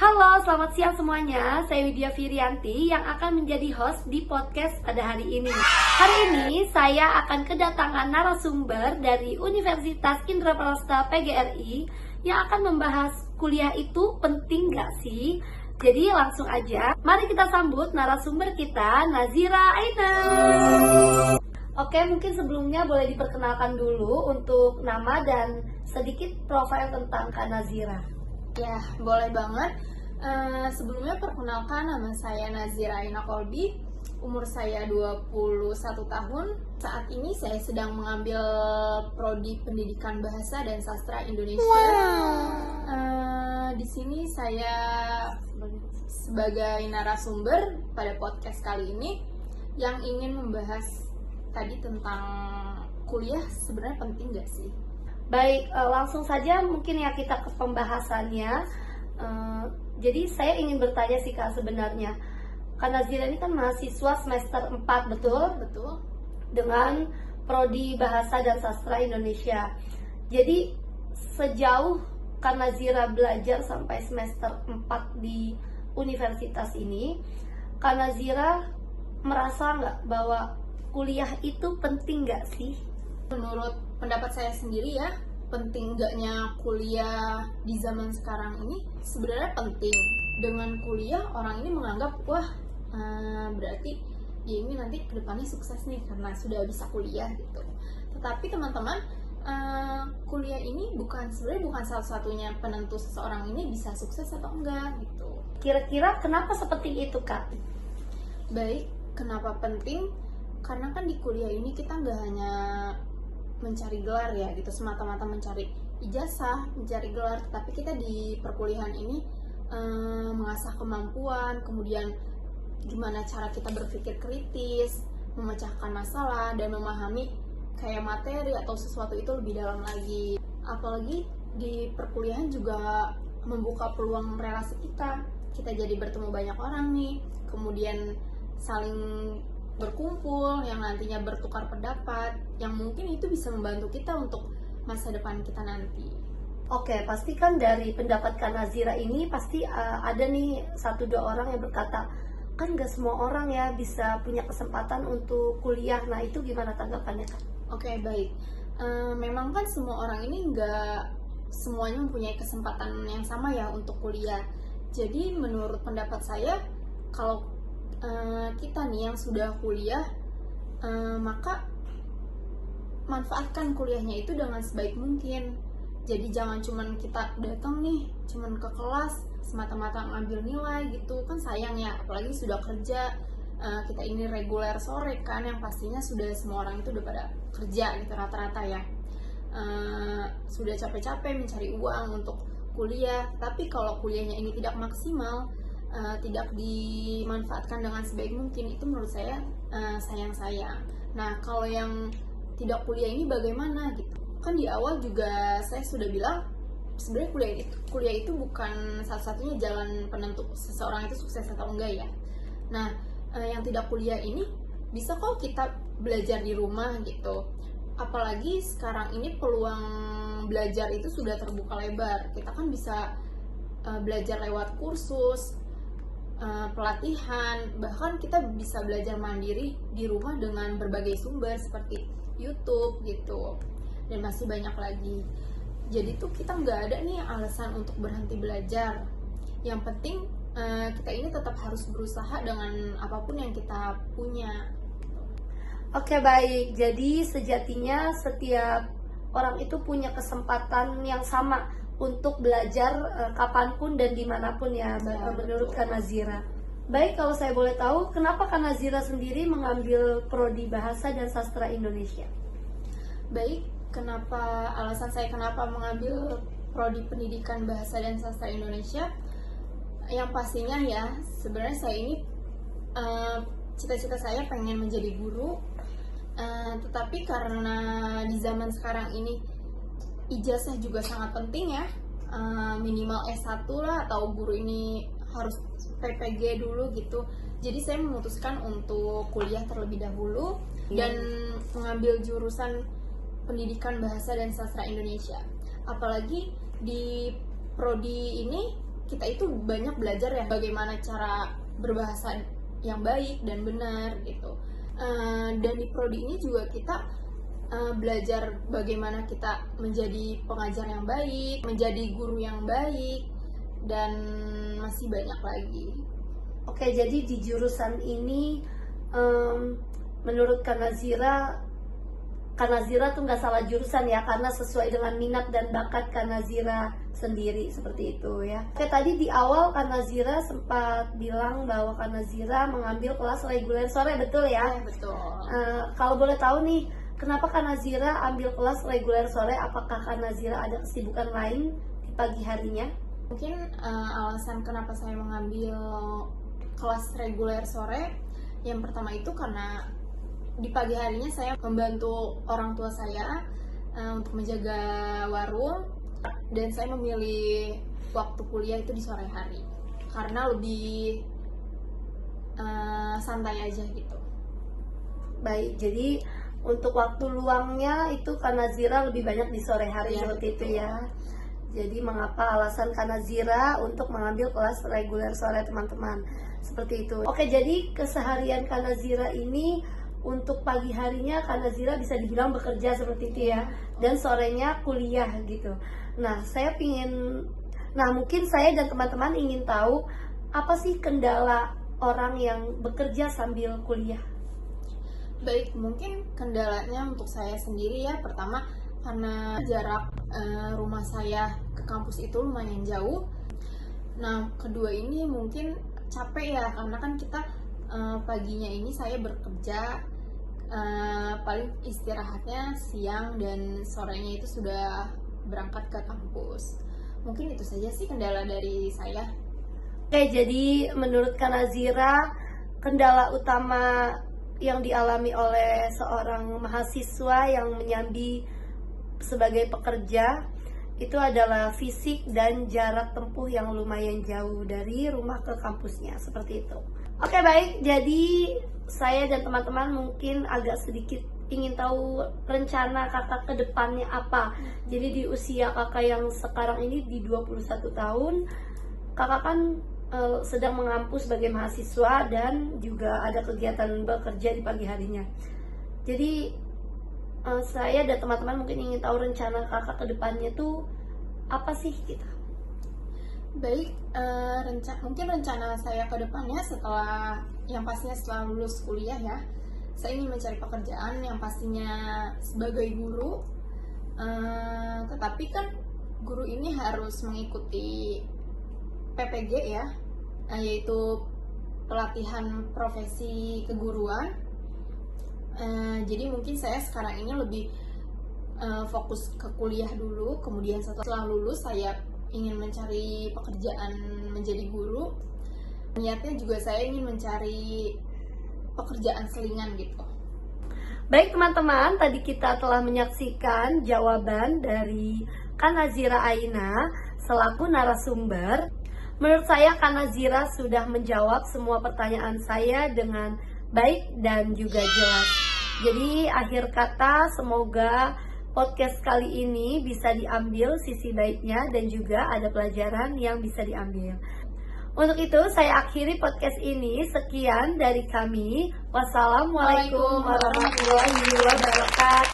Halo, selamat siang semuanya. Saya Widya Firianti yang akan menjadi host di podcast pada hari ini. Hari ini saya akan kedatangan narasumber dari Universitas Indraprasta PGRI yang akan membahas kuliah itu penting gak sih? Jadi langsung aja, mari kita sambut narasumber kita, Nazira Aina. Oke, mungkin sebelumnya boleh diperkenalkan dulu untuk nama dan sedikit profil tentang Kak Nazira. Ya, boleh banget. Sebelumnya perkenalkan, nama saya Nazira Aina Kolbi, umur saya 21 tahun. Saat ini saya sedang mengambil prodi Pendidikan Bahasa dan Sastra Indonesia. Di sini saya sebagai narasumber pada podcast kali ini yang ingin membahas tadi tentang kuliah sebenarnya penting gak sih? Baik, langsung saja mungkin ya kita ke pembahasannya. Jadi saya ingin bertanya sih Kak, sebenarnya Kak Nazira ini kan mahasiswa semester 4, betul? Betul. Dengan Prodi Bahasa dan Sastra Indonesia. Jadi sejauh Kak Nazira belajar sampai semester 4 di universitas ini, Kak Nazira merasa nggak bahwa kuliah itu penting nggak sih? Menurut pendapat saya sendiri ya, penting enggaknya kuliah di zaman sekarang ini sebenarnya penting. Dengan kuliah orang ini menganggap wah berarti ya ini nanti kedepannya sukses nih karena sudah bisa kuliah gitu. Tetapi teman-teman, kuliah ini sebenarnya bukan satu-satunya penentu seseorang ini bisa sukses atau enggak gitu. Kira-kira kenapa seperti itu Kak? Baik, kenapa penting? Karena kan di kuliah ini kita nggak hanya mencari gelar ya gitu, semata-mata mencari ijazah, mencari gelar, tapi kita di perkuliahan ini mengasah kemampuan, kemudian gimana cara kita berpikir kritis, memecahkan masalah, dan memahami kayak materi atau sesuatu itu lebih dalam lagi. Apalagi di perkuliahan juga membuka peluang relasi kita jadi bertemu banyak orang nih, kemudian saling berkumpul yang nantinya bertukar pendapat yang mungkin itu bisa membantu kita untuk masa depan kita nanti. Oke, pasti kan dari pendapat Kak Nazira ini pasti ada nih 1-2 orang yang berkata kan gak semua orang ya bisa punya kesempatan untuk kuliah. Nah itu gimana tanggapannya Kak? Oke, baik. Memang kan semua orang ini nggak semuanya mempunyai kesempatan yang sama ya untuk kuliah. Jadi menurut pendapat saya, kalau kita nih yang sudah kuliah, maka manfaatkan kuliahnya itu dengan sebaik mungkin. Jadi jangan cuman kita datang nih cuman ke kelas semata-mata ngambil nilai gitu, kan sayang ya. Apalagi sudah kerja, kita ini reguler sore kan, yang pastinya sudah semua orang itu udah pada kerja gitu rata-rata ya. Sudah capek-capek mencari uang untuk kuliah, tapi kalau kuliahnya ini tidak maksimal, tidak dimanfaatkan dengan sebaik mungkin, itu menurut saya sayang-sayang. Nah, kalau yang tidak kuliah ini bagaimana gitu? Kan di awal juga saya sudah bilang sebenarnya kuliah itu bukan satu-satunya jalan penentu seseorang itu sukses atau enggak ya. Nah, yang tidak kuliah ini bisa kok kita belajar di rumah gitu. Apalagi sekarang ini peluang belajar itu sudah terbuka lebar. Kita kan bisa belajar lewat kursus, pelatihan, bahkan kita bisa belajar mandiri di rumah dengan berbagai sumber seperti YouTube gitu, dan masih banyak lagi. Jadi tuh kita nggak ada nih alasan untuk berhenti belajar. Yang penting kita ini tetap harus berusaha dengan apapun yang kita punya. Oke, baik, jadi sejatinya setiap orang itu punya kesempatan yang sama untuk belajar kapanpun dan dimanapun ya, menurut Kak Nazira. Baik, kalau saya boleh tahu, kenapa Kak Nazira sendiri mengambil Prodi Bahasa dan Sastra Indonesia? Baik, alasan saya kenapa mengambil Prodi Pendidikan Bahasa dan Sastra Indonesia? Yang pastinya ya, sebenarnya saya ini cita-cita saya pengen menjadi guru, tetapi karena di zaman sekarang ini ijazah juga sangat penting ya, minimal S1 lah, atau guru ini harus PPG dulu gitu. Jadi saya memutuskan untuk kuliah terlebih dahulu dan mengambil jurusan Pendidikan Bahasa dan Sastra Indonesia. Apalagi di prodi ini kita itu banyak belajar ya bagaimana cara berbahasa yang baik dan benar gitu. Dan di prodi ini juga kita belajar bagaimana kita menjadi pengajar yang baik, menjadi guru yang baik, dan masih banyak lagi. Oke, jadi di jurusan ini menurut Kanazira tuh nggak salah jurusan ya, karena sesuai dengan minat dan bakat Kanazira sendiri, seperti itu ya. Oke, tadi di awal Kanazira sempat bilang bahwa Kanazira mengambil kelas reguler sore, betul ya? Betul. Kalau boleh tahu nih, kenapa Kanazira ambil kelas reguler sore? Apakah Kanazira ada kesibukan lain di pagi harinya? Mungkin alasan kenapa saya mengambil kelas reguler sore, yang pertama itu karena di pagi harinya saya membantu orang tua saya untuk menjaga warung, dan saya memilih waktu kuliah itu di sore hari karena lebih santai aja gitu. Baik, jadi untuk waktu luangnya itu Kanazira lebih banyak di sore hari, seperti itu ya. Jadi mengapa alasan Kanazira untuk mengambil kelas reguler sore, teman-teman, seperti itu. Oke, jadi keseharian Kanazira ini untuk pagi harinya Kanazira bisa dibilang bekerja seperti itu ya, dan sorenya kuliah gitu. Nah, mungkin saya dan teman-teman ingin tahu apa sih kendala orang yang bekerja sambil kuliah? Baik, mungkin kendalanya untuk saya sendiri ya, pertama karena jarak rumah saya ke kampus itu lumayan jauh. Nah, kedua ini mungkin capek ya, karena kan kita paginya ini saya bekerja, paling istirahatnya siang dan sorenya itu sudah berangkat ke kampus. Mungkin itu saja sih kendala dari saya. Oke, jadi menurut Kanazira, kendala utama yang dialami oleh seorang mahasiswa yang menyambi sebagai pekerja itu adalah fisik dan jarak tempuh yang lumayan jauh dari rumah ke kampusnya, seperti itu. Oke, baik, jadi saya dan teman-teman mungkin agak sedikit ingin tahu rencana kakak ke depannya apa. Jadi di usia kakak yang sekarang ini di 21 tahun, kakak kan sedang mengampu sebagai mahasiswa dan juga ada kegiatan bekerja di pagi harinya. Jadi saya dan teman-teman mungkin ingin tahu rencana kakak ke depannya tuh apa sih gitu. Baik, mungkin rencana saya ke depannya yang pastinya setelah lulus kuliah ya, saya ingin mencari pekerjaan yang pastinya sebagai guru, tetapi kan guru ini harus mengikuti PPG ya, yaitu pelatihan profesi keguruan. Jadi mungkin saya sekarang ini lebih fokus ke kuliah dulu, kemudian setelah lulus saya ingin mencari pekerjaan menjadi guru. Niatnya juga saya ingin mencari pekerjaan selingan gitu. Baik teman-teman, tadi kita telah menyaksikan jawaban dari Kanazira Aina selaku narasumber. Menurut saya Kanazira sudah menjawab semua pertanyaan saya dengan baik dan juga jelas. Jadi akhir kata, semoga podcast kali ini bisa diambil sisi baiknya dan juga ada pelajaran yang bisa diambil. Untuk itu saya akhiri podcast ini. Sekian dari kami. Wassalamualaikum warahmatullahi wabarakatuh.